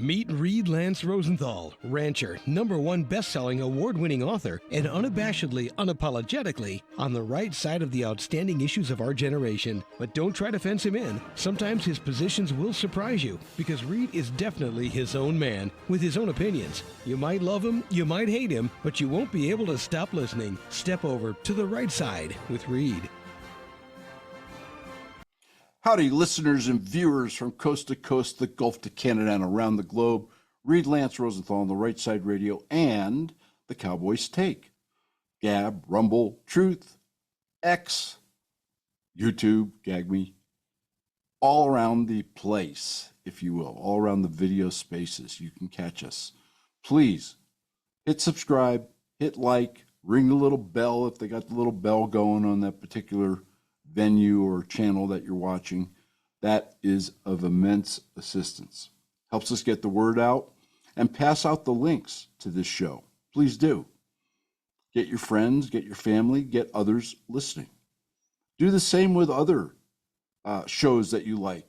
Meet Reed Lance Rosenthal, rancher, #1 best-selling award-winning author, and unabashedly, unapologetically on the right side of the outstanding issues of our generation. But don't try to fence him in. Sometimes his positions will surprise you, because Reed is definitely his own man, with his own opinions. You might love him, you might hate him, but you won't be able to stop listening. Step over to the right side with Reed. Howdy, listeners and viewers from coast to coast, the Gulf to Canada, and around the globe. Reed Lance Rosenthal on the Right Side Radio and the Cowboys Take. Gab, Rumble, Truth, X, YouTube, Gag Me, all around the place, if you will, all around the video spaces. You can catch us. Please hit subscribe, hit like, ring the little bell if they got the little bell going on that particular venue or channel that you're watching. That is of immense assistance. Helps us get the word out and pass out the links to this show. Please do. Get your friends, get your family, get others listening. Do the same with other shows that you like,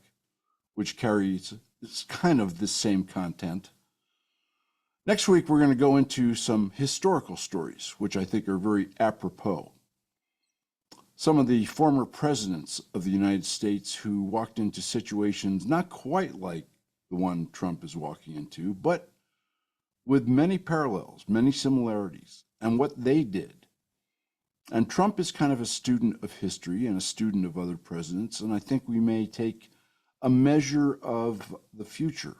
which carries kind of the same content. Next week, we're going to go into some historical stories, which I think are very apropos. Some of the former presidents of the United States who walked into situations not quite like the one Trump is walking into, but with many parallels, many similarities, and what they did. And Trump is kind of a student of history and a student of other presidents, and I think we may take a measure of the future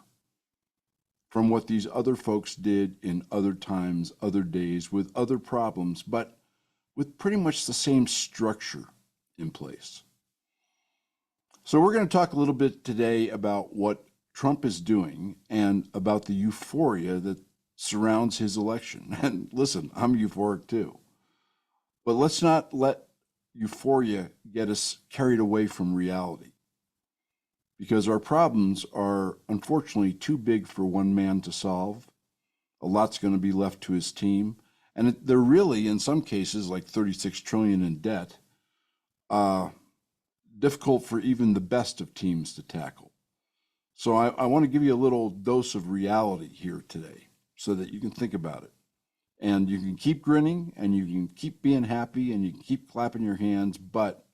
from what these other folks did in other times, other days, with other problems, but with pretty much the same structure in place. So we're going to talk a little bit today about what Trump is doing and about the euphoria that surrounds his election. And listen, I'm euphoric too. But let's not let euphoria get us carried away from reality, because our problems are unfortunately too big for one man to solve. A lot's going to be left to his team. And they're really, in some cases, like 36 trillion in debt, difficult for even the best of teams to tackle. So I want to give you a little dose of reality here today so that you can think about it. And you can keep grinning and you can keep being happy and you can keep clapping your hands, but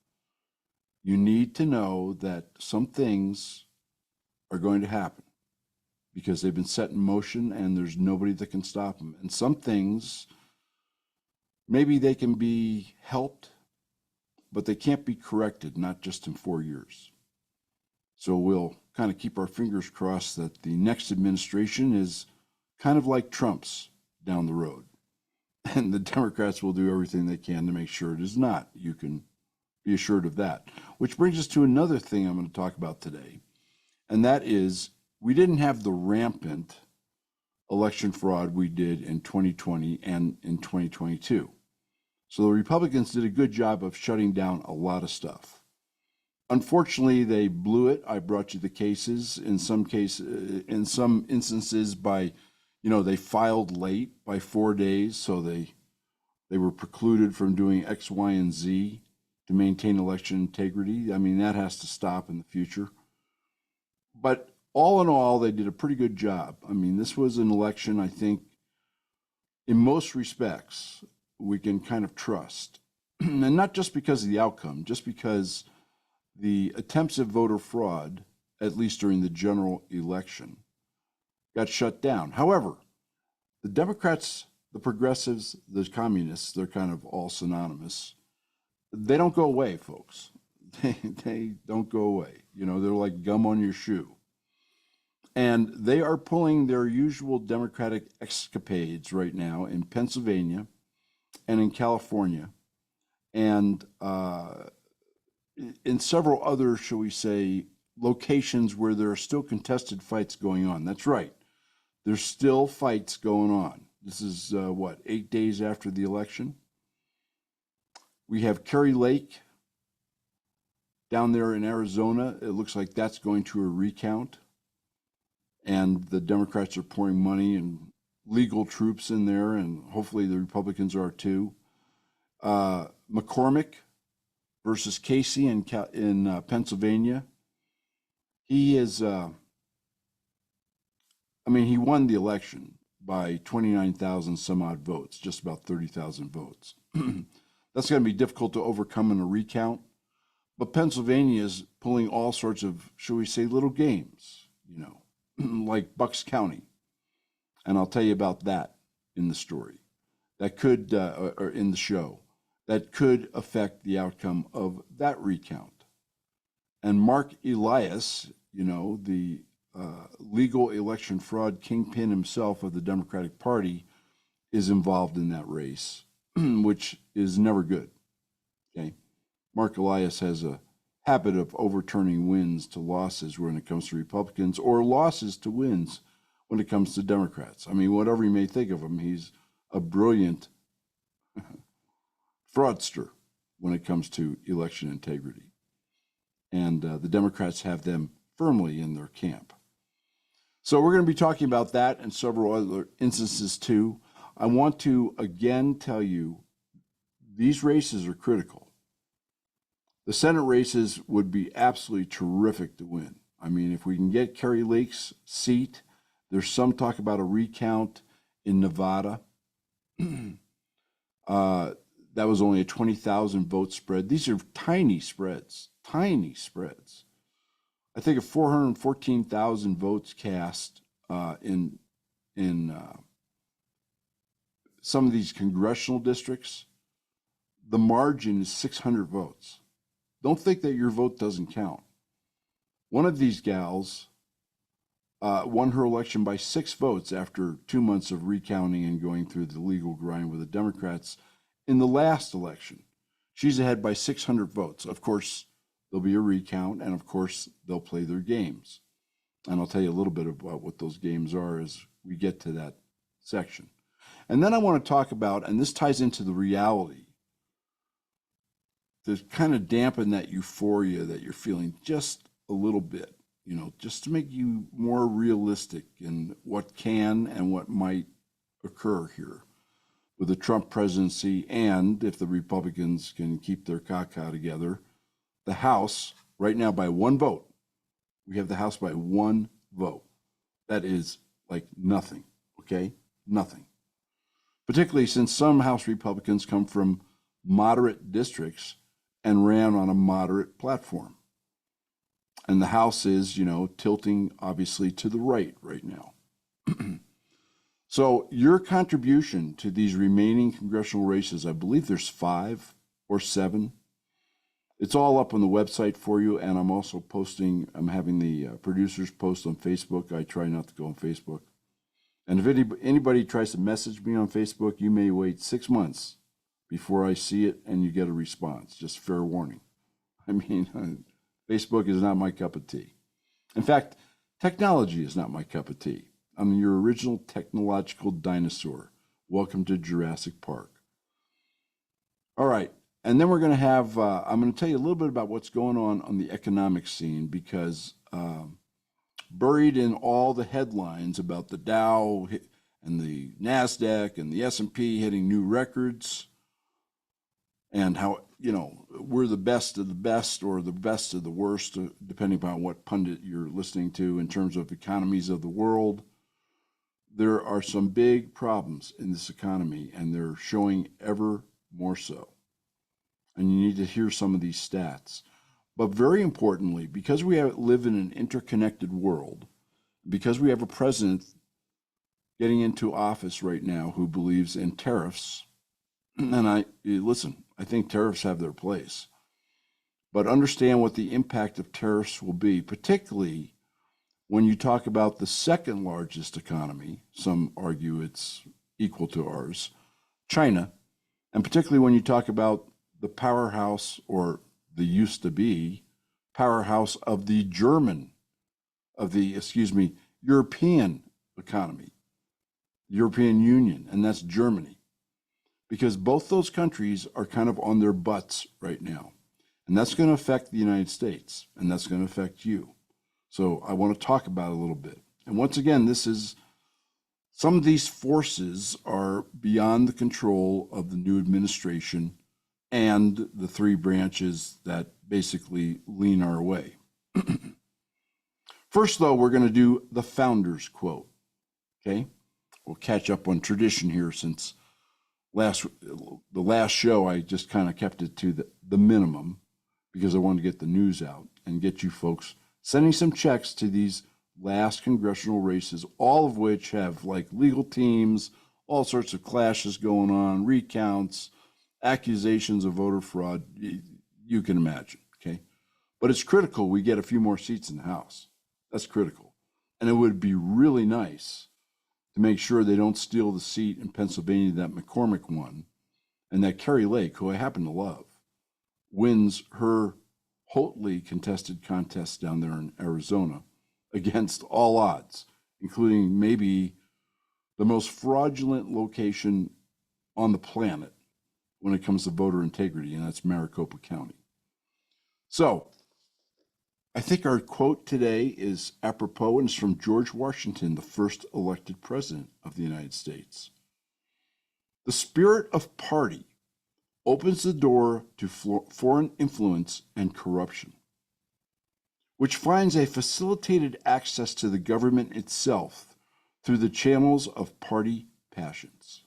you need to know that some things are going to happen because they've been set in motion and there's nobody that can stop them. And some things, maybe they can be helped, but they can't be corrected, not just in 4 years. So we'll kind of keep our fingers crossed that the next administration is kind of like Trump's down the road. And the Democrats will do everything they can to make sure it is not. You can be assured of that. Which brings us to another thing I'm going to talk about today, and that is we didn't have the rampant election fraud we did in 2020 and in 2022. So the Republicans did a good job of shutting down a lot of stuff. Unfortunately, they blew it. I brought you the cases. In some instances by, they filed late by 4 days, so they were precluded from doing X, Y, and Z to maintain election integrity. I mean, that has to stop in the future. But all in all, they did a pretty good job. I mean, this was an election, I think, in most respects, we can kind of trust. And not just because of the outcome, just because the attempts at voter fraud, at least during the general election, got shut down. However, the Democrats, the progressives, the communists, they're kind of all synonymous. They don't go away, folks. They don't go away. They're like gum on your shoe. And they are pulling their usual Democratic escapades right now in Pennsylvania and in California and in several other, shall we say, locations where there are still contested fights going on. That's right. There's still fights going on. This is, 8 days after the election? We have Kerry Lake down there in Arizona. It looks like that's going to a recount. And the Democrats are pouring money and legal troops in there, and hopefully the Republicans are too. McCormick versus Casey in Pennsylvania. He is I mean, he won the election by 29,000 some odd votes, just about 30,000 votes. That's going to be difficult to overcome in a recount. But Pennsylvania is pulling all sorts of, shall we say, little games, like Bucks County. And I'll tell you about that in the story. That could, or in the show, that could affect the outcome of that recount. And Mark Elias, the legal election fraud kingpin himself of the Democratic Party, is involved in that race, which is never good. Okay, Mark Elias has a habit of overturning wins to losses when it comes to Republicans, or losses to wins when it comes to Democrats. I mean, whatever you may think of him, he's a brilliant fraudster when it comes to election integrity. And the Democrats have them firmly in their camp. So we're going to be talking about that and several other instances too. I want to again tell you, these races are critical. The Senate races would be absolutely terrific to win. I mean, if we can get Kerry Lake's seat, there's some talk about a recount in Nevada. That was only a 20,000 vote spread. These are tiny spreads. I think of 414,000 votes cast in some of these congressional districts. The margin is 600 votes. Don't think that your vote doesn't count. One of these gals won her election by 6 votes after 2 months of recounting and going through the legal grind with the Democrats in the last election. She's ahead by 600 votes. Of course, there'll be a recount, and of course, they'll play their games. And I'll tell you a little bit about what those games are as we get to that section. And then I want to talk about, and this ties into the reality, to kind of dampen that euphoria that you're feeling just a little bit, just to make you more realistic in what can and what might occur here with the Trump presidency, and if the Republicans can keep their caca together, the House right now by 1 vote. We have the House by 1 vote. That is like nothing, okay? Nothing. Particularly since some House Republicans come from moderate districts and ran on a moderate platform. And the House is, tilting obviously to the right now. So your contribution to these remaining congressional races, I believe there's 5 or 7. It's all up on the website for you, and I'm also posting, I'm having the producers post on Facebook. I try not to go on Facebook. And if anybody tries to message me on Facebook, you may wait 6 months before I see it and you get a response. Just fair warning. I mean, Facebook is not my cup of tea. In fact, technology is not my cup of tea. I'm your original technological dinosaur. Welcome to Jurassic Park. All right. And then we're going to have, I'm going to tell you a little bit about what's going on the economic scene, because buried in all the headlines about the Dow and the NASDAQ and the S&P hitting new records, and how, we're the best of the best or the best of the worst, depending upon what pundit you're listening to in terms of economies of the world. There are some big problems in this economy, and they're showing ever more so. And you need to hear some of these stats. But very importantly, because we live in an interconnected world, because we have a president getting into office right now who believes in tariffs, and I think tariffs have their place. But understand what the impact of tariffs will be, particularly when you talk about the second largest economy, some argue it's equal to ours, China, and particularly when you talk about the powerhouse, or the used to be powerhouse of the European economy, European Union, and that's Germany. Because both those countries are kind of on their butts right now. And that's going to affect the United States, and that's going to affect you. So I want to talk about it a little bit. And once again, some of these forces are beyond the control of the new administration and the 3 branches that basically lean our way. First, though, we're going to do the founder's quote. Okay, we'll catch up on tradition here since the last show I just kind of kept it to the minimum because I wanted to get the news out and get you folks sending some checks to these last congressional races, all of which have like legal teams, all sorts of clashes going on, recounts, accusations of voter fraud. You can imagine, okay? But it's critical we get a few more seats in the House. That's critical. And it would be really nice to make sure they don't steal the seat in Pennsylvania that McCormick won and that Carrie Lake, who I happen to love, wins her hotly contested contest down there in Arizona against all odds, including maybe the most fraudulent location on the planet when it comes to voter integrity, and that's Maricopa County. So I think our quote today is apropos, and it's from George Washington, the first elected president of the United States. The spirit of party opens the door to foreign influence and corruption, which finds a facilitated access to the government itself through the channels of party passions.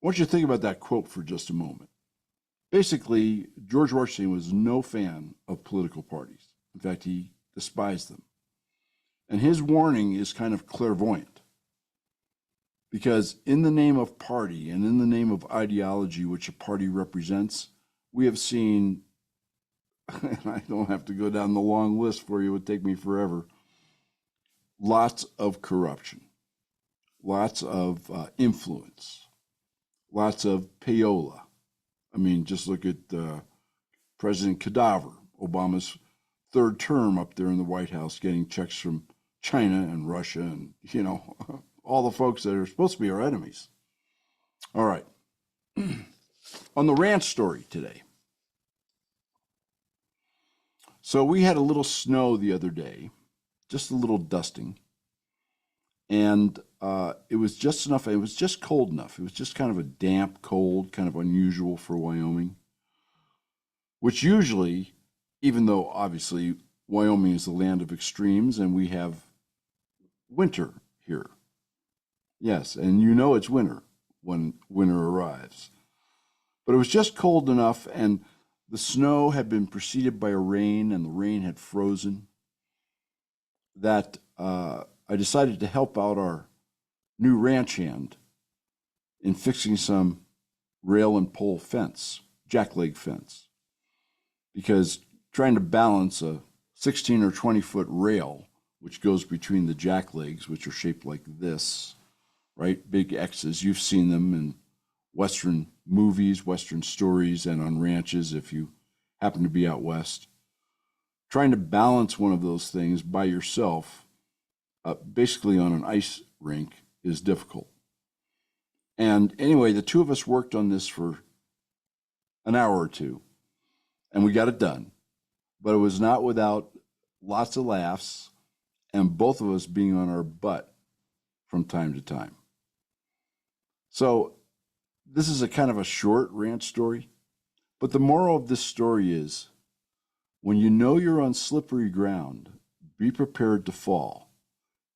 I want you to think about that quote for just a moment. Basically, George Washington was no fan of political parties. In fact, he despised them. And his warning is kind of clairvoyant, because in the name of party and in the name of ideology, which a party represents, we have seen, and I don't have to go down the long list for you, it would take me forever, lots of corruption, lots of influence, lots of payola. I mean, just look at President Cadaver, Obama's third term up there in the White House, getting checks from China and Russia and, all the folks that are supposed to be our enemies. All right. On the ranch story today. So we had a little snow the other day, just a little dusting. And it was just enough. It was just cold enough. It was just kind of a damp cold, kind of unusual for Wyoming, which usually, even though obviously Wyoming is the land of extremes and we have winter here. Yes, and it's winter when winter arrives. But it was just cold enough, and the snow had been preceded by a rain, and the rain had frozen, that I decided to help out our new ranch hand in fixing some rail and pole fence, jackleg fence, because trying to balance a 16 or 20-foot rail, which goes between the jacklegs, which are shaped like this, right? Big X's. You've seen them in Western movies, Western stories, and on ranches if you happen to be out west. Trying to balance one of those things by yourself, basically on an ice rink, is difficult. And anyway, the two of us worked on this for an hour or two, and we got it done. But it was not without lots of laughs and both of us being on our butt from time to time. So this is a kind of a short ranch story, but the moral of this story is, when you know you're on slippery ground, be prepared to fall.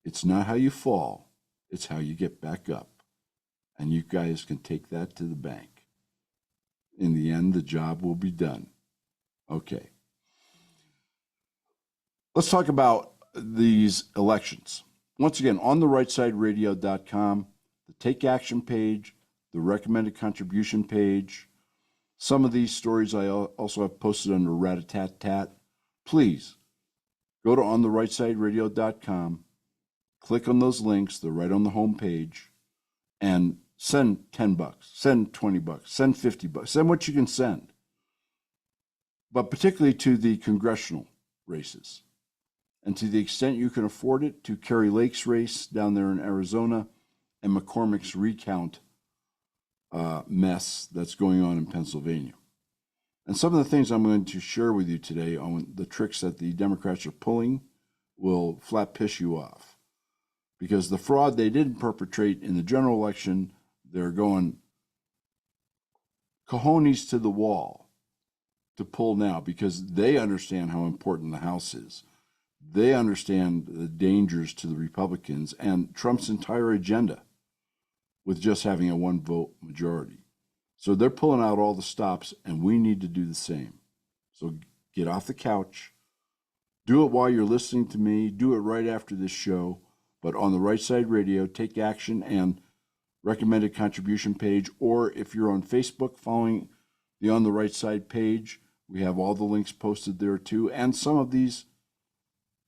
It's not how you fall, it's how you get back up. And you guys can take that to the bank. In the end, the job will be done. Okay. Let's talk about these elections. Once again, on the rightsideradio.com, the Take Action page, the recommended contribution page. Some of these stories I also have posted under Rat-a-tat-tat. Please go to ontherightsideradio.com, click on those links, they're right on the home page, and send $10, send $20, send $50, send what you can send. But particularly to the congressional races. And to the extent you can afford it, to Carrie Lake's race down there in Arizona and McCormick's recount mess that's going on in Pennsylvania. And some of the things I'm going to share with you today on the tricks that the Democrats are pulling will flat piss you off. Because the fraud they didn't perpetrate in the general election, they're going cojones to the wall to pull now, because they understand how important the House is. They understand the dangers to the Republicans and Trump's entire agenda with just having a one vote majority. So they're pulling out all the stops, and we need to do the same. So get off the couch, do it while you're listening to me, do it right after this show, but on the Right Side Radio, take action and recommended contribution page, or if you're on Facebook following the On the Right Side page, we have all the links posted there too, and some of these,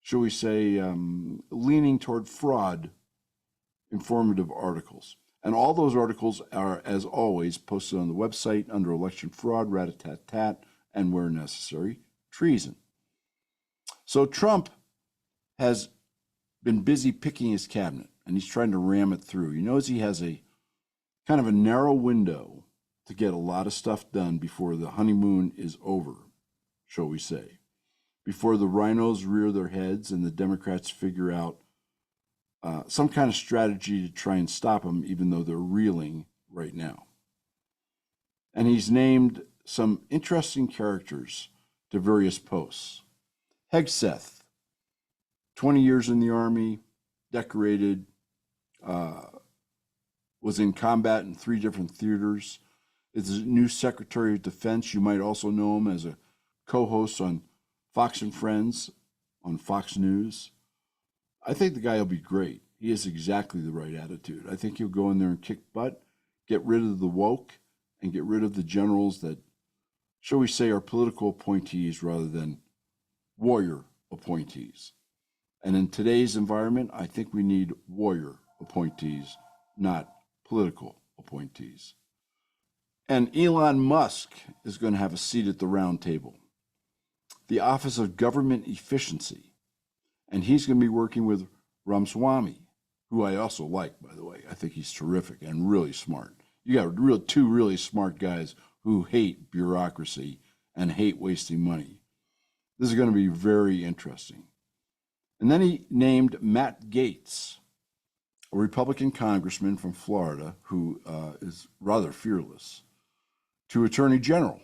shall we say, leaning toward fraud informative articles. And all those articles are, as always, posted on the website under election fraud, rat-a-tat-tat, and where necessary, treason. So Trump has been busy picking his cabinet, and he's trying to ram it through. He knows he has a kind of a narrow window to get a lot of stuff done before the honeymoon is over, shall we say, before the rhinos rear their heads and the Democrats figure out some kind of strategy to try and stop him, even though they're reeling right now. And he's named some interesting characters to various posts. Hegseth, 20 years in the Army, decorated, was in combat in 3 different theaters, is the new Secretary of Defense. You might also know him as a co-host on Fox and Friends on Fox News. I think the guy will be great. He has exactly the right attitude. I think he'll go in there and kick butt, get rid of the woke, and get rid of the generals that, shall we say, are political appointees rather than warrior appointees. And in today's environment, I think we need warrior appointees, not political appointees. And Elon Musk is going to have a seat at the round table, the Office of Government Efficiency. And he's going to be working with Ramaswamy, who I also like, by the way. I think he's terrific and really smart. You got 2 really smart guys who hate bureaucracy and hate wasting money. This is going to be very interesting. And then he named Matt Gaetz, a Republican congressman from Florida who is rather fearless, to Attorney General,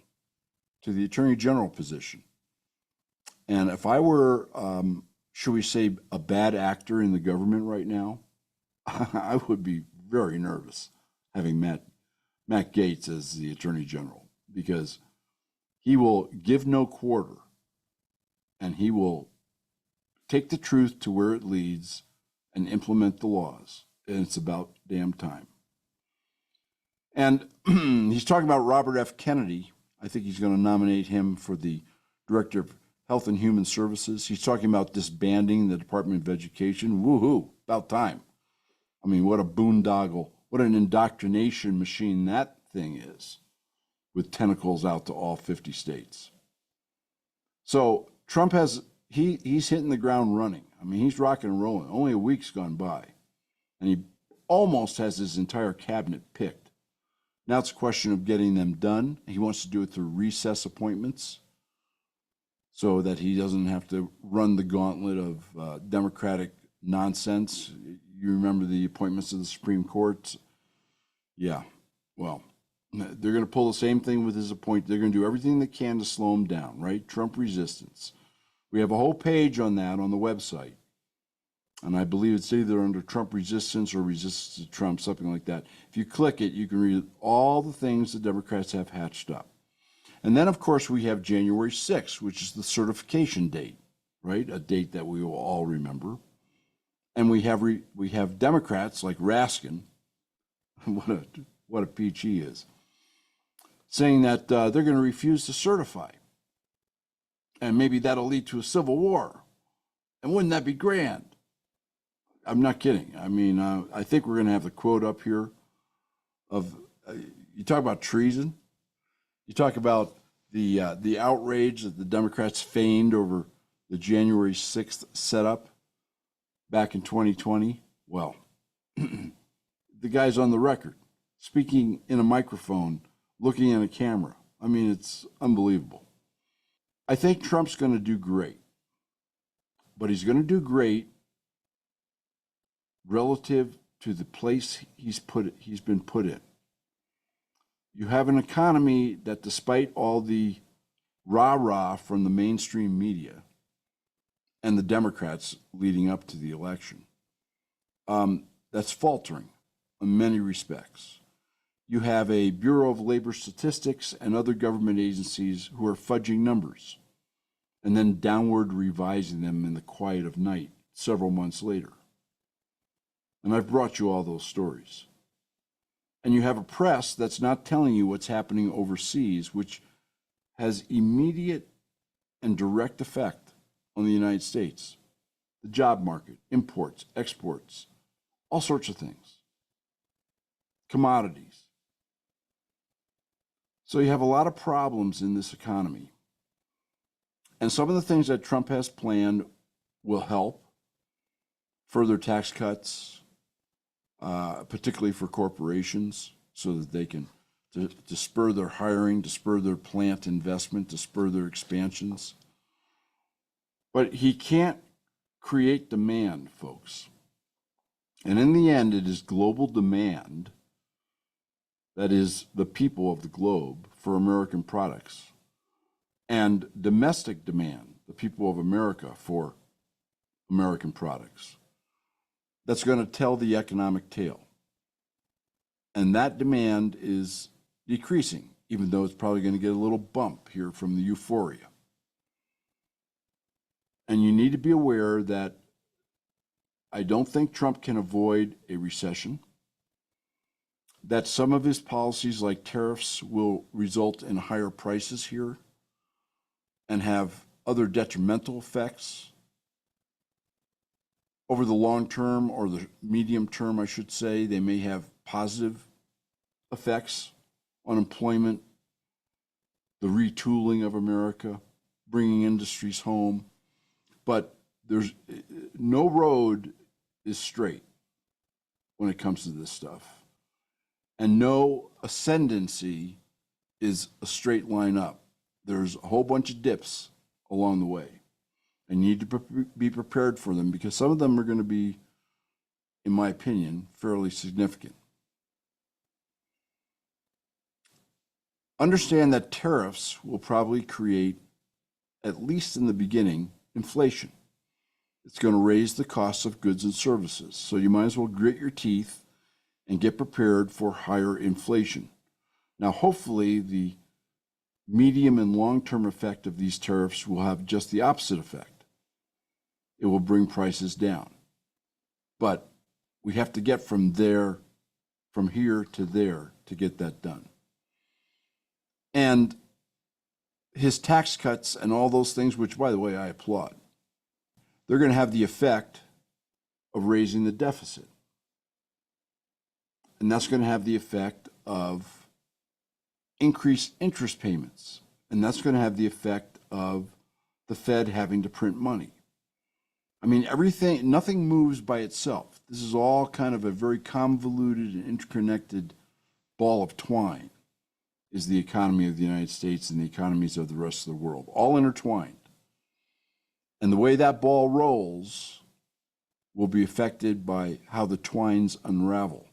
to the Attorney General position. And if I were, should we say, a bad actor in the government right now, I would be very nervous having Matt Gaetz as the Attorney General, because he will give no quarter, and he will take the truth to where it leads and implement the laws. And it's about damn time. And he's talking about Robert F. Kennedy. I think he's going to nominate him for the Director of Health and Human Services. He's talking about disbanding the Department of Education. Woohoo, about time. I mean, what a boondoggle, what an indoctrination machine that thing is, with tentacles out to all 50 states. So Trump he's hitting the ground running. I mean, he's rocking and rolling. Only a week's gone by, and he almost has his entire cabinet picked. Now it's a question of getting them done. He wants to do it through recess appointments so that he doesn't have to run the gauntlet of Democratic nonsense. You remember the appointments of the Supreme Court? Yeah, well, they're going to pull the same thing with his appointment. They're going to do everything they can to slow him down, right? Trump resistance. We have a whole page on that on the website. And I believe it's either under Trump resistance or resistance to Trump, something like that. If you click it, you can read all the things the Democrats have hatched up. And then, of course, we have January 6th, which is the certification date, right? A date that we will all remember. And we have Democrats like Raskin, what a peach he is, saying that they're going to refuse to certify. And maybe that'll lead to a civil war. And wouldn't that be grand? I'm not kidding. I mean, I think we're going to have the quote up here of, you talk about treason. You talk about the outrage that the Democrats feigned over the January 6th setup back in 2020. Well, the guy's on the record, speaking in a microphone, looking at a camera. I mean, it's unbelievable. I think Trump's going to do great, but he's going to do great relative to the place he's been put in. You have an economy that, despite all the rah-rah from the mainstream media, and the Democrats leading up to the election. That's faltering in many respects. You have a Bureau of Labor Statistics and other government agencies who are fudging numbers and then downward revising them in the quiet of night several months later. And I've brought you all those stories. And you have a press that's not telling you what's happening overseas, which has immediate and direct effect on the United States. The job market, imports, exports, all sorts of things. Commodities. So you have a lot of problems in this economy. And some of the things that Trump has planned will help. Further tax cuts, particularly for corporations, so that they can to spur their hiring, to spur their plant investment, to spur their expansions. But he can't create demand, folks. And in the end, it is global demand, that is the people of the globe, for American products, and domestic demand, the people of America, for American products, that's going to tell the economic tale. And that demand is decreasing, even though it's probably going to get a little bump here from the euphoria. And you need to be aware that I don't think Trump can avoid a recession, that some of his policies like tariffs will result in higher prices here and have other detrimental effects over the long term, or the medium term, I should say. They may have positive effects on employment, the retooling of America, bringing industries home. But there's no road is straight when it comes to this stuff. And no ascendancy is a straight line up. There's a whole bunch of dips along the way. And you need to be prepared for them, because some of them are going to be, in my opinion, fairly significant. Understand that tariffs will probably create, at least in the beginning, inflation. It's going to raise the cost of goods and services. So you might as well grit your teeth and get prepared for higher inflation. Now, hopefully, the medium and long-term effect of these tariffs will have just the opposite effect. It will bring prices down. But we have to get from here to there to get that done. And his tax cuts and all those things, which, by the way, I applaud, they're going to have the effect of raising the deficit. And that's going to have the effect of increased interest payments. And that's going to have the effect of the Fed having to print money. I mean, nothing moves by itself. This is all kind of a very convoluted and interconnected ball of twine, is the economy of the United States and the economies of the rest of the world, all intertwined. And the way that ball rolls will be affected by how the twines unravel,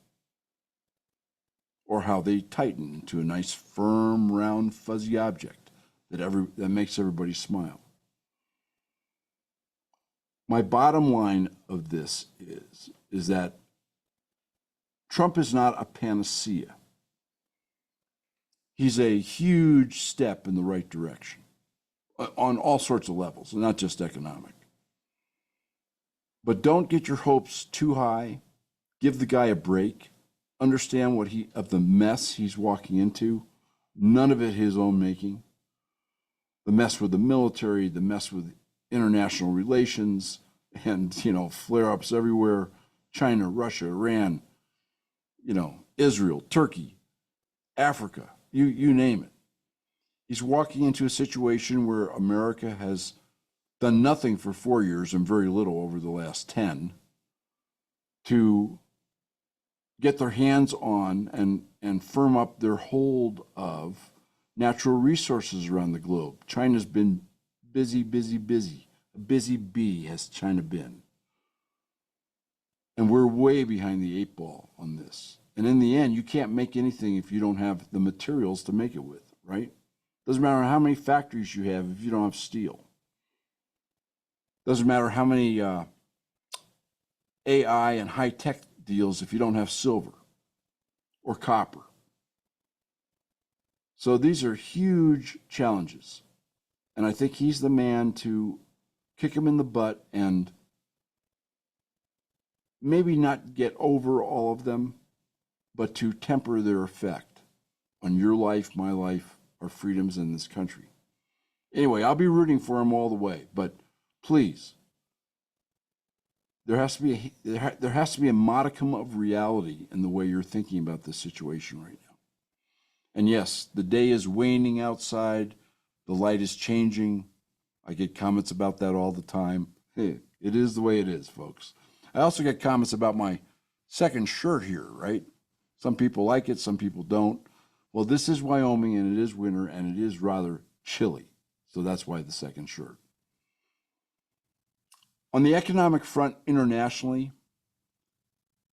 or how they tighten into a nice, firm, round, fuzzy object that makes everybody smile. My bottom line of this is that Trump is not a panacea. He's a huge step in the right direction on all sorts of levels, not just economic. But don't get your hopes too high. Give the guy a break. Understand of the mess he's walking into. None of it his own making. The mess with the military, the mess with international relations, and, flare-ups everywhere. China, Russia, Iran, Israel, Turkey, Africa, you name it. He's walking into a situation where America has done nothing for 4 years and very little over the last 10 to get their hands on and firm up their hold of natural resources around the globe. China's been busy, busy, busy. A busy bee has China been. And we're way behind the 8 ball on this. And in the end, you can't make anything if you don't have the materials to make it with, right? Doesn't matter how many factories you have if you don't have steel. Doesn't matter how many AI and high-tech deals if you don't have silver or copper. So these are huge challenges. And I think he's the man to kick him in the butt and maybe not get over all of them, but to temper their effect on your life, my life, our freedoms in this country. Anyway, I'll be rooting for him all the way, but please, there has to be a modicum of reality in the way you're thinking about this situation right now. And yes, the day is waning outside, the light is changing. I get comments about that all the time. Hey, it is the way it is, folks. I also get comments about my second shirt here, right? Some people like it, some people don't. Well, this is Wyoming, and it is winter, and it is rather chilly. So that's why the second shirt. On the economic front internationally,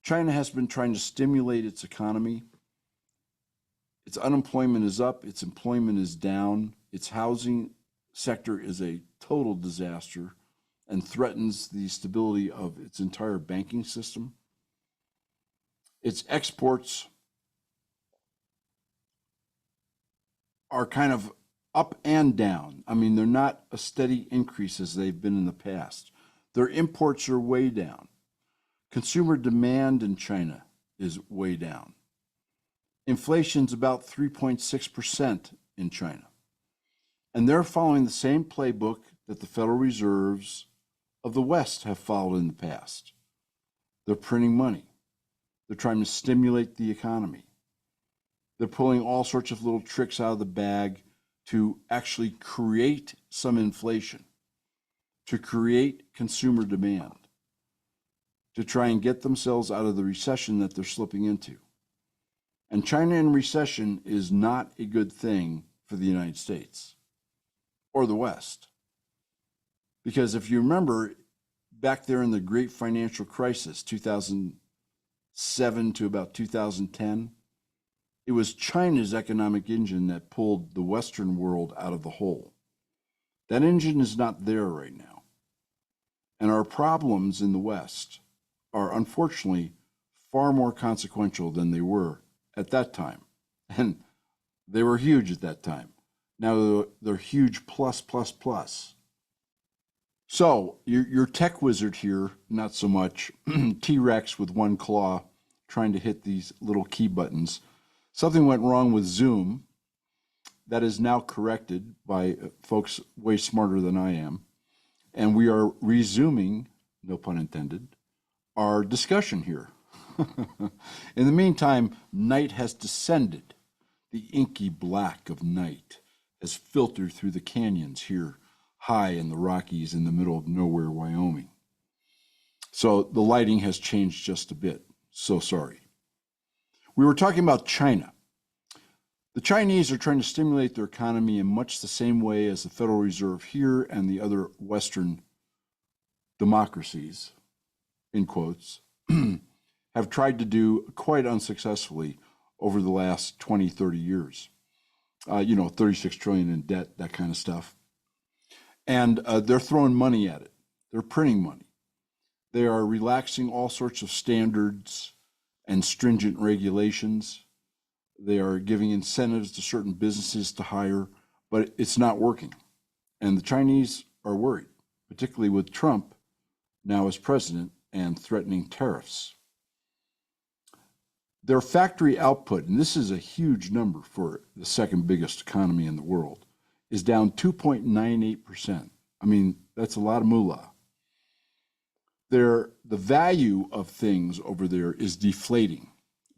China has been trying to stimulate its economy. Its unemployment is up, its employment is down, its housing sector is a total disaster and threatens the stability of its entire banking system. Its exports are kind of up and down. I mean, they're not a steady increase as they've been in the past. Their imports are way down. Consumer demand in China is way down. Inflation's about 3.6% in China. And they're following the same playbook that the Federal Reserves of the West have followed in the past. They're printing money. They're trying to stimulate the economy. They're pulling all sorts of little tricks out of the bag to actually create some inflation, to create consumer demand, to try and get themselves out of the recession that they're slipping into. And China in recession is not a good thing for the United States or the West. Because if you remember, back there in the great financial crisis, 2007 to about 2010, it was China's economic engine that pulled the Western world out of the hole. That engine is not there right now. And our problems in the West are unfortunately far more consequential than they were at that time. And they were huge at that time. Now they're huge plus, plus, plus. So your tech wizard here, not so much, T-Rex with one claw trying to hit these little key buttons. Something went wrong with Zoom. That is now corrected by folks way smarter than I am. And we are resuming, no pun intended, our discussion here. In the meantime, night has descended. The inky black of night has filtered through the canyons here, high in the Rockies in the middle of nowhere, Wyoming. So the lighting has changed just a bit. So sorry. We were talking about China. The Chinese are trying to stimulate their economy in much the same way as the Federal Reserve here and the other Western democracies, in quotes, have tried to do quite unsuccessfully over the last 20, 30 years. 36 trillion in debt, that kind of stuff. And they're throwing money at it. They're printing money. They are relaxing all sorts of standards and stringent regulations. They are giving incentives to certain businesses to hire, but it's not working. And the Chinese are worried, particularly with Trump now as president and threatening tariffs. Their factory output, and this is a huge number for the second biggest economy in the world, is down 2.98%. I mean, that's a lot of moolah. The value of things over there is deflating.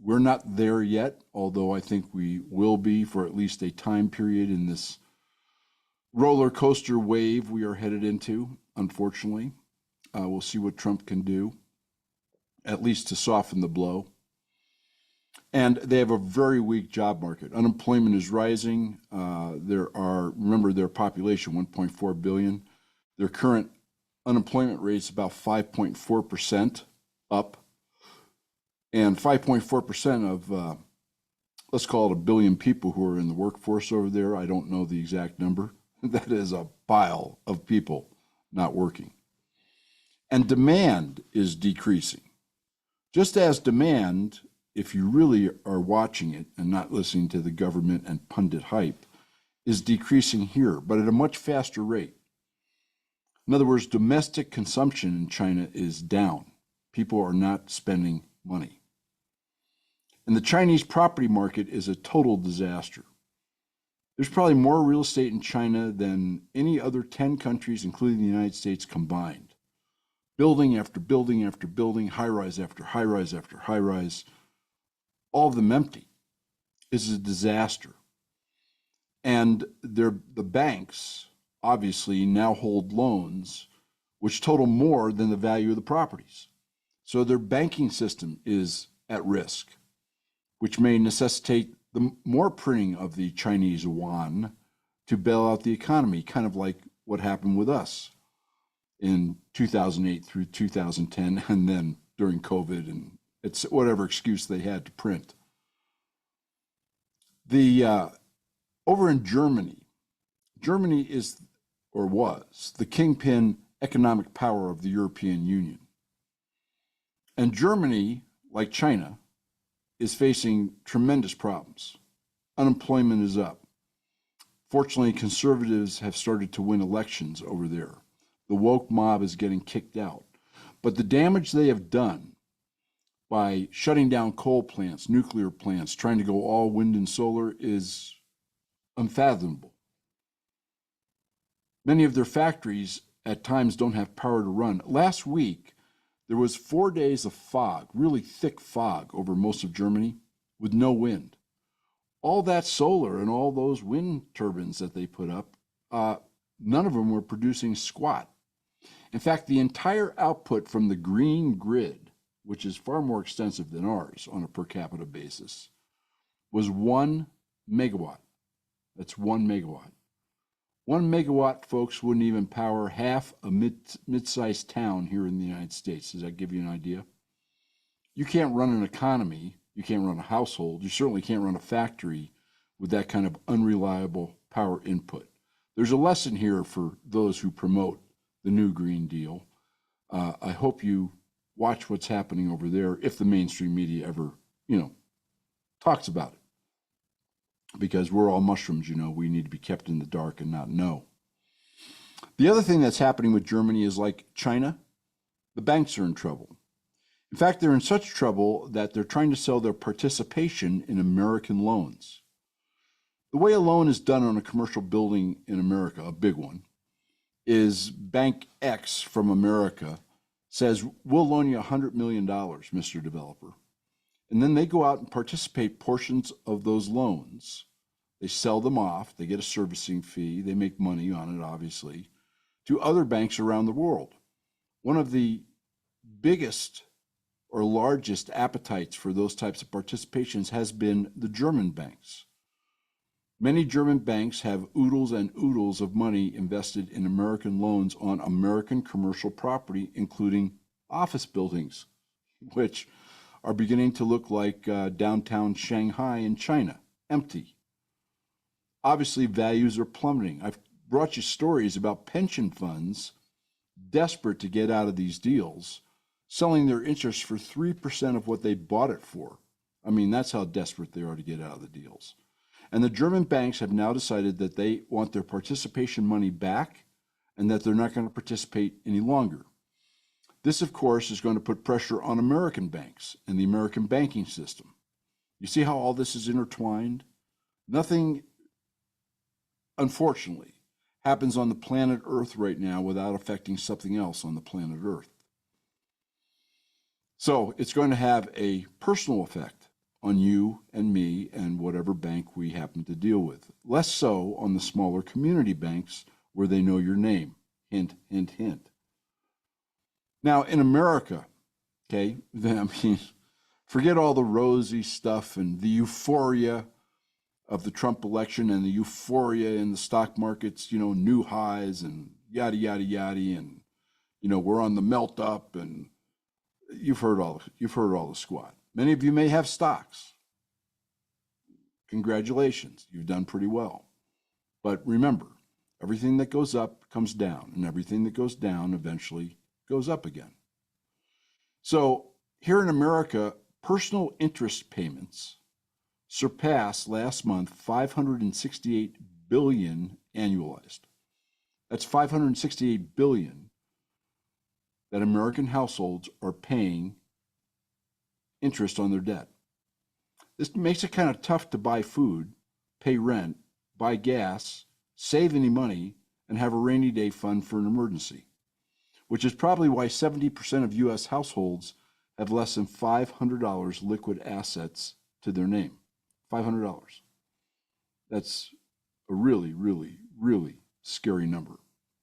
We're not there yet, although I think we will be for at least a time period in this roller coaster wave we are headed into, unfortunately. We'll see what Trump can do, at least to soften the blow. And they have a very weak job market. Unemployment is rising. Remember their population, 1.4 billion. Their current unemployment rate is about 5.4% up. And 5.4% of, let's call it a billion people who are in the workforce over there. I don't know the exact number. That is a pile of people not working. And demand is decreasing. Just as demand, if you really are watching it and not listening to the government and pundit hype, is decreasing here, but at a much faster rate. In other words, domestic consumption in China is down. People are not spending money. And the Chinese property market is a total disaster. There's probably more real estate in China than any other 10 countries, including the United States, combined. Building after building after building, high rise after high rise after high rise, all of them empty. This is a disaster. And the banks obviously now hold loans which total more than the value of the properties. So their banking system is at risk, which may necessitate the more printing of the Chinese yuan to bail out the economy, kind of like what happened with us in 2008 through 2010, and then during COVID, and it's whatever excuse they had to print. Over in Germany is, or was, the kingpin economic power of the European Union. And Germany, like China, is facing tremendous problems. Unemployment is up. Fortunately, conservatives have started to win elections over there. The woke mob is getting kicked out. But the damage they have done by shutting down coal plants, nuclear plants, trying to go all wind and solar is unfathomable. Many of their factories at times don't have power to run. Last week, there was 4 days of fog, really thick fog over most of Germany with no wind. All that solar and all those wind turbines that they put up, none of them were producing squat. In fact, the entire output from the green grid, which is far more extensive than ours on a per capita basis, was 1 megawatt. That's 1 megawatt. 1 megawatt, folks, wouldn't even power half a mid-sized town here in the United States. Does that give you an idea? You can't run an economy, you can't run a household, you certainly can't run a factory with that kind of unreliable power input. There's a lesson here for those who promote the new Green Deal. I hope you watch what's happening over there if the mainstream media ever, talks about it. Because we're all mushrooms, we need to be kept in the dark and not know. The other thing that's happening with Germany is like China, the banks are in trouble. In fact, they're in such trouble that they're trying to sell their participation in American loans. The way a loan is done on a commercial building in America, a big one, is Bank X from America says, we'll loan you $100 million, Mr. Developer. And then they go out and participate portions of those loans. They sell them off, they get a servicing fee, they make money on it, obviously, to other banks around the world. One of the biggest or largest appetites for those types of participations has been the German banks. Many German banks have oodles and oodles of money invested in American loans on American commercial property, including office buildings, which are beginning to look like downtown Shanghai in China, empty. Obviously, values are plummeting. I've brought you stories about pension funds desperate to get out of these deals, selling their interest for 3% of what they bought it for. I mean, that's how desperate they are to get out of the deals. And the German banks have now decided that they want their participation money back and that they're not going to participate any longer. This, of course, is going to put pressure on American banks and the American banking system. You see how all this is intertwined? Nothing, unfortunately, happens on the planet Earth right now without affecting something else on the planet Earth. So it's going to have a personal effect on you and me and whatever bank we happen to deal with. Less so on the smaller community banks where they know your name. Hint, hint, hint. Now, in America, forget all the rosy stuff and the euphoria of the Trump election and the euphoria in the stock markets, new highs and yada, yada, yada, and, we're on the melt up, and you've heard all the squat. Many of you may have stocks. Congratulations, you've done pretty well. But remember, everything that goes up comes down, and everything that goes down eventually goes up again. So here in America, personal interest payments surpassed last month 568 billion annualized. That's 568 billion that American households are paying interest on their debt. This makes it kind of tough to buy food, pay rent, buy gas, save any money, and have a rainy day fund for an emergency, which is probably why 70% of U.S. households have less than $500 liquid assets to their name. $500. That's a really, really, really scary number.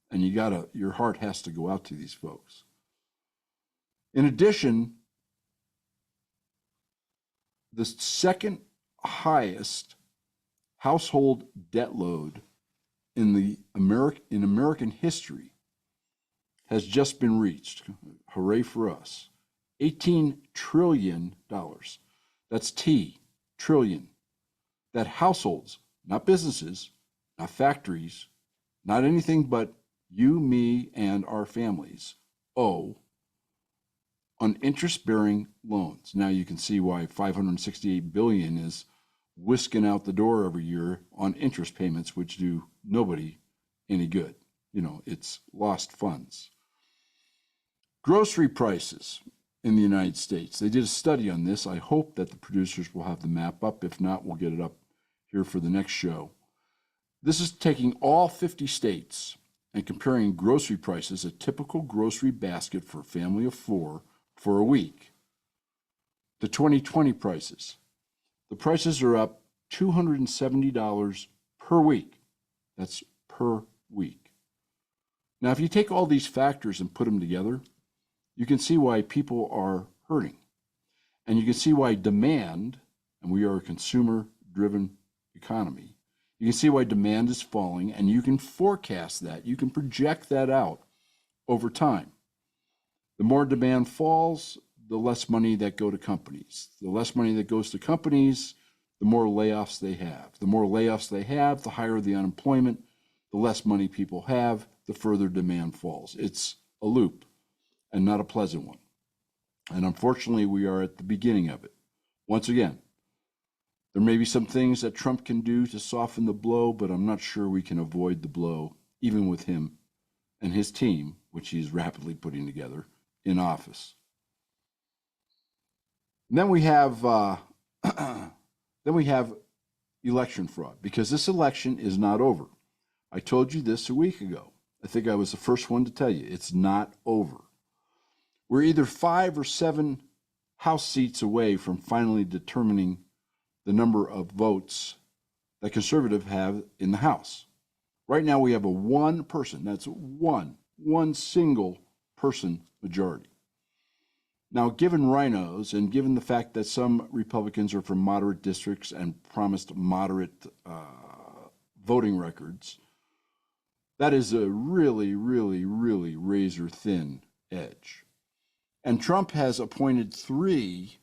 And your heart has to go out to these folks. In addition, the second highest household debt load in American history has just been reached. Hooray for us. $18 trillion. That's trillion. That households, not businesses, not factories, not anything but you, me, and our families owe on interest-bearing loans. Now you can see why 568 billion is whisking out the door every year on interest payments, which do nobody any good. It's lost funds. Grocery prices in the United States. They did a study on this. I hope that the producers will have the map up. If not, we'll get it up here for the next show. This is taking all 50 states and comparing grocery prices, a typical grocery basket for a family of 4 for a week. The 2020 prices. The prices are up $270 per week. That's per week. Now, if you take all these factors and put them together, you can see why people are hurting. And you can see why demand, and we are a consumer-driven economy, you can see why demand is falling, and you can forecast that. You can project that out over time. The more demand falls, the less money that go to companies. The less money that goes to companies, the more layoffs they have. The more layoffs they have, the higher the unemployment. The less money people have, the further demand falls. It's a loop, and not a pleasant one. And unfortunately, we are at the beginning of it. Once again, there may be some things that Trump can do to soften the blow, but I'm not sure we can avoid the blow, even with him and his team, which he's rapidly putting together, in office. And then we have election fraud, because this election is not over. I told you this a week ago. I think I was the first one to tell you it's not over. We're either 5 or 7 House seats away from finally determining the number of votes that conservatives have in the House. Right now we have a one single person majority. Now, given rhinos and given the fact that some Republicans are from moderate districts and promised moderate voting records, that is a really, really, really razor-thin edge. And Trump has appointed 3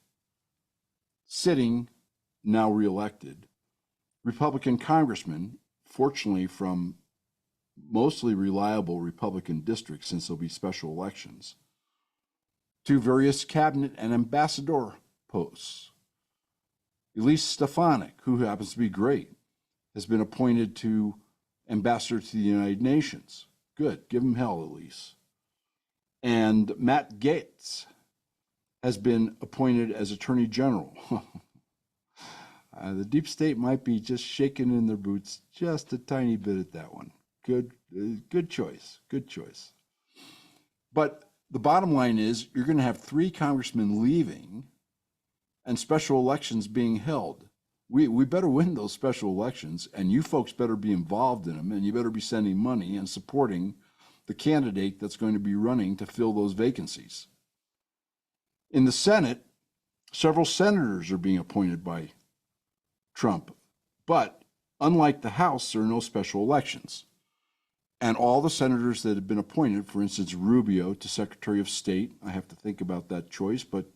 sitting, now reelected, Republican congressmen, fortunately from mostly reliable Republican districts since there'll be special elections, to various cabinet and ambassador posts. Elise Stefanik, who happens to be great, has been appointed to ambassador to the United Nations. Good, give him hell, Elise. And Matt Gaetz has been appointed as Attorney General. The deep state might be just shaking in their boots just a tiny bit at that one. Good choice, good choice. But the bottom line is you're going to have 3 congressmen leaving and special elections being held. We better win those special elections, and you folks better be involved in them, and you better be sending money and supporting the candidate that's going to be running to fill those vacancies. In the Senate, several senators are being appointed by Trump, but unlike the House, there are no special elections. And all the senators that have been appointed, for instance, Rubio to Secretary of State, I have to think about that choice, but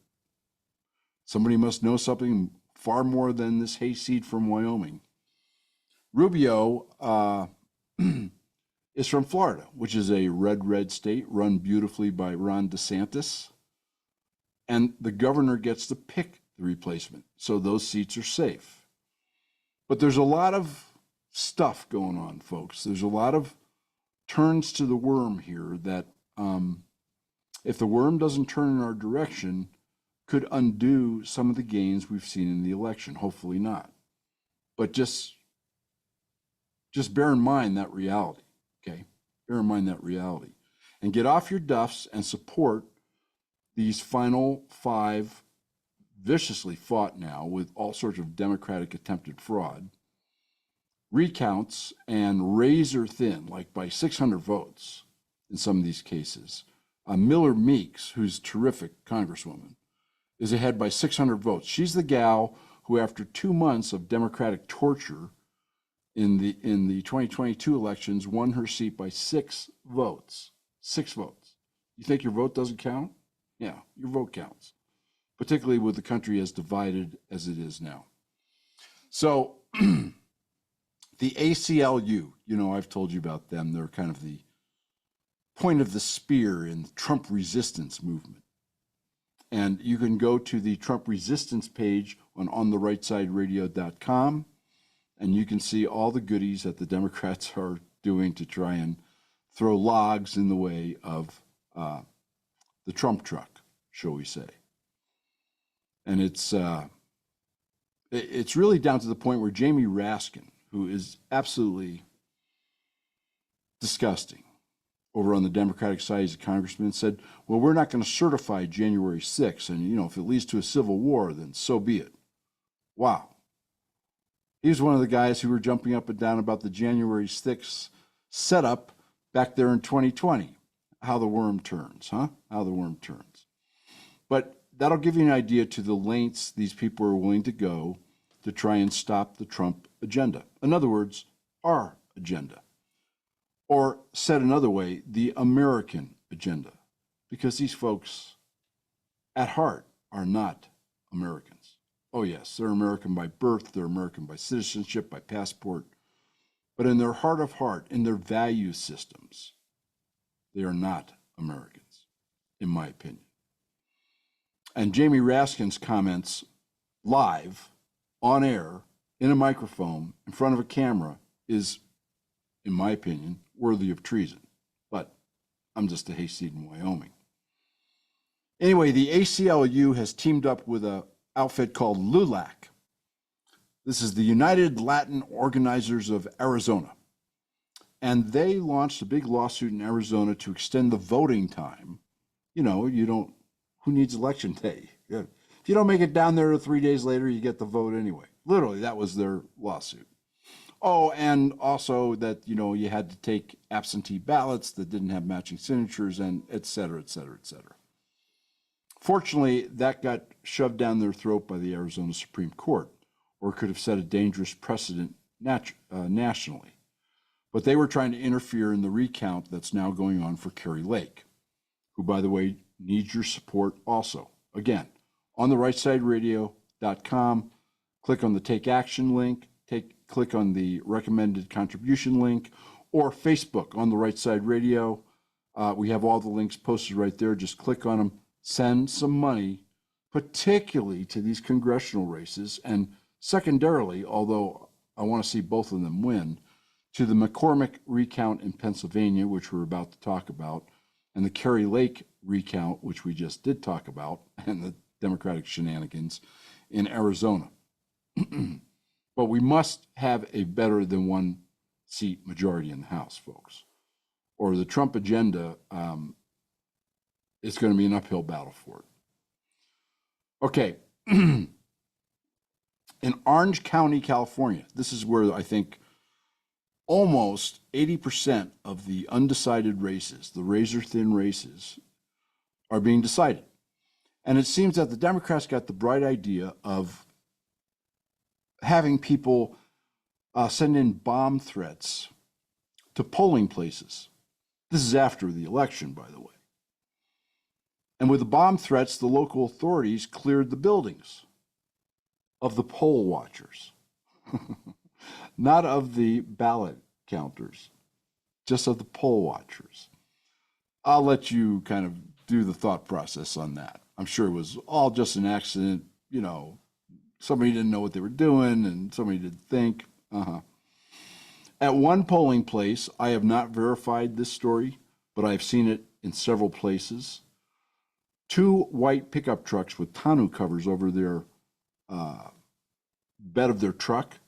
somebody must know something far more than this hayseed from Wyoming. Rubio is from Florida, which is a red state run beautifully by Ron DeSantis. And the governor gets to pick the replacement. So those seats are safe. But there's a lot of stuff going on, folks. There's a lot of turns to the worm here that, if the worm doesn't turn in our direction, could undo some of the gains we've seen in the election. Hopefully not. But just bear in mind that reality, okay? Bear in mind that reality. And get off your duffs and support these final 5 viciously fought now with all sorts of Democratic attempted fraud, recounts, and razor thin, like by 600 votes in some of these cases. Miller Meeks, who's a terrific congresswoman, is ahead by 600 votes. She's the gal who, after 2 months of Democratic torture in the 2022 elections, won her seat by 6 votes. 6 votes. You think your vote doesn't count? Yeah, your vote counts, particularly with the country as divided as it is now. So the ACLU, I've told you about them. They're kind of the point of the spear in the Trump resistance movement. And you can go to the Trump resistance page on ontherightsideradio.com, and you can see all the goodies that the Democrats are doing to try and throw logs in the way of the Trump truck, shall we say. And it's really down to the point where Jamie Raskin, who is absolutely disgusting, over on the Democratic side, he's a congressman, said, well, we're not going to certify January 6th, and, if it leads to a civil war, then so be it. Wow. He was one of the guys who were jumping up and down about the January 6th setup back there in 2020. How the worm turns, huh? How the worm turns. But that'll give you an idea to the lengths these people are willing to go to try and stop the Trump agenda. In other words, our agenda. Or said another way, the American agenda. Because these folks, at heart, are not Americans. Oh yes, they're American by birth, they're American by citizenship, by passport. But in their heart of heart, in their value systems, they are not Americans, in my opinion. And Jamie Raskin's comments live, on air, in a microphone, in front of a camera, is, in my opinion, worthy of treason. But I'm just a hayseed in Wyoming. Anyway, the ACLU has teamed up with an outfit called LULAC. This is the United Latin Organizers of Arizona. And they launched a big lawsuit in Arizona to extend the voting time. Who needs election day? If you don't make it down there 3 days later, you get the vote anyway. Literally, that was their lawsuit. Oh, and also that, you had to take absentee ballots that didn't have matching signatures, and et cetera, et cetera, et cetera. Fortunately, that got shoved down their throat by the Arizona Supreme Court, or could have set a dangerous precedent nationally. But they were trying to interfere in the recount that's now going on for Kari Lake, who, by the way, needs your support also. Again, on the rightsideradio.com, click on the Take Action link, click on the recommended contribution link, or Facebook on the Right Side Radio. We have all the links posted right there. Just click on them, send some money, particularly to these congressional races, and secondarily, although I want to see both of them win, to the McCormick recount in Pennsylvania, which we're about to talk about, and the Kari Lake recount, which we just did talk about, and the Democratic shenanigans in Arizona. But we must have a better than 1 seat majority in the House, folks, or the Trump agenda is going to be an uphill battle for it. Okay. In Orange County, California, this is where I think almost 80% of the undecided races, the razor-thin races, are being decided. And it seems that the Democrats got the bright idea of having people send in bomb threats to polling places. This is after the election, by the way. And with the bomb threats, the local authorities cleared the buildings of the poll watchers, not of the ballot counters. just of the poll watchers. I'll let you kind of do the thought process on that. I'm sure it was all just an accident. Somebody didn't know what they were doing and somebody didn't think. At one polling place, I have not verified this story, but I've seen it in several places. 2 white pickup trucks with tonneau covers over their bed of their truck.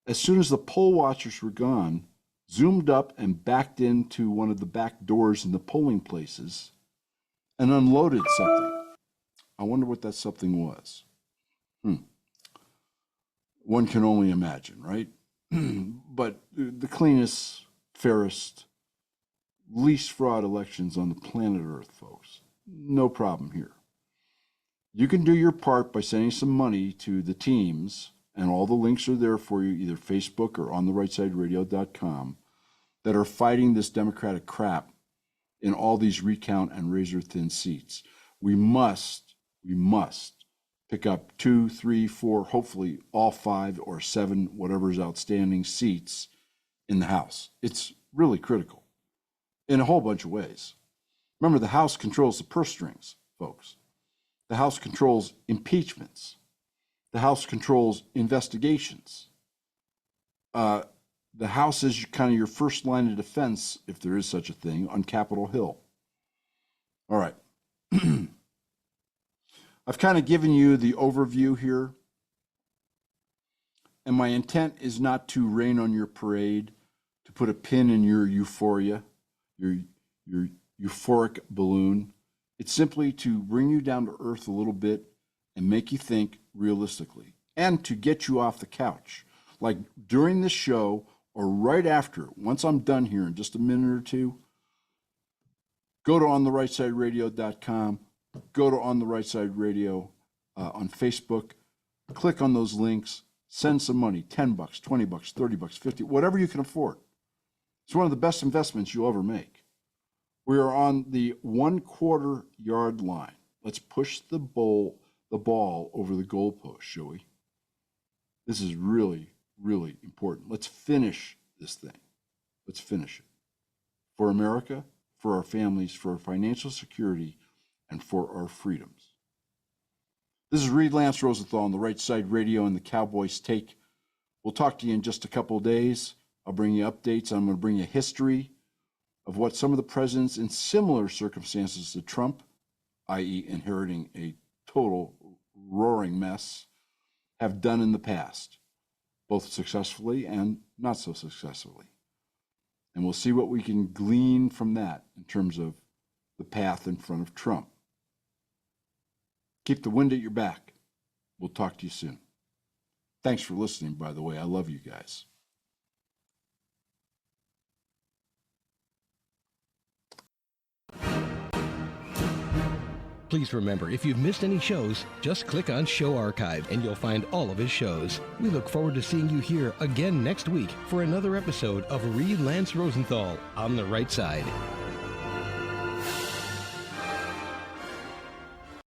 As soon as the poll watchers were gone, zoomed up and backed into one of the back doors in the polling places and unloaded something. I wonder what that something was. One can only imagine, right? But the cleanest, fairest, least fraud elections on the planet Earth, folks. No problem here. You can do your part by sending some money to the teams, and all the links are there for you, either Facebook or on therightsideradio.com, that are fighting this Democratic crap in all these recount and razor-thin seats. We must pick up 2, 3, 4, hopefully all 5 or 7, whatever's outstanding seats in the House. It's really critical in a whole bunch of ways. Remember, the House controls the purse strings, folks. The House controls impeachments. The House controls investigations. The House is kind of your first line of defense, if there is such a thing, on Capitol Hill. All right. I've kind of given you the overview here, and my intent is not to rain on your parade, to put a pin in your euphoria, your euphoric balloon. It's simply to bring you down to earth a little bit and make you think realistically, and to get you off the couch. Like during this show or right after, once I'm done here in just a minute or two, go to ontherightsideradio.com, go to On the Right Side Radio on Facebook, click on those links, send some money, $10, $20, $30, $50, whatever you can afford. It's one of the best investments you'll ever make. We are on the 1/4 yard line. Let's push the ball over the goalpost, shall we? This is really, really important. Let's finish this thing. Let's finish it. For America, for our families, for our financial security, and for our freedoms. This is Reed Lance Rosenthal on the Right Side Radio and the Cowboys Take. We'll talk to you in just a couple of days. I'll bring you updates. I'm going to bring you history of what some of the presidents in similar circumstances to Trump, i.e. inheriting a total roaring mess, have done in the past, both successfully and not so successfully. And we'll see what we can glean from that in terms of the path in front of Trump. Keep the wind at your back. We'll talk to you soon. Thanks for listening, by the way. I love you guys. Please remember, if you've missed any shows, just click on Show Archive and you'll find all of his shows. We look forward to seeing you here again next week for another episode of Reed Lance Rosenthal on the Right Side.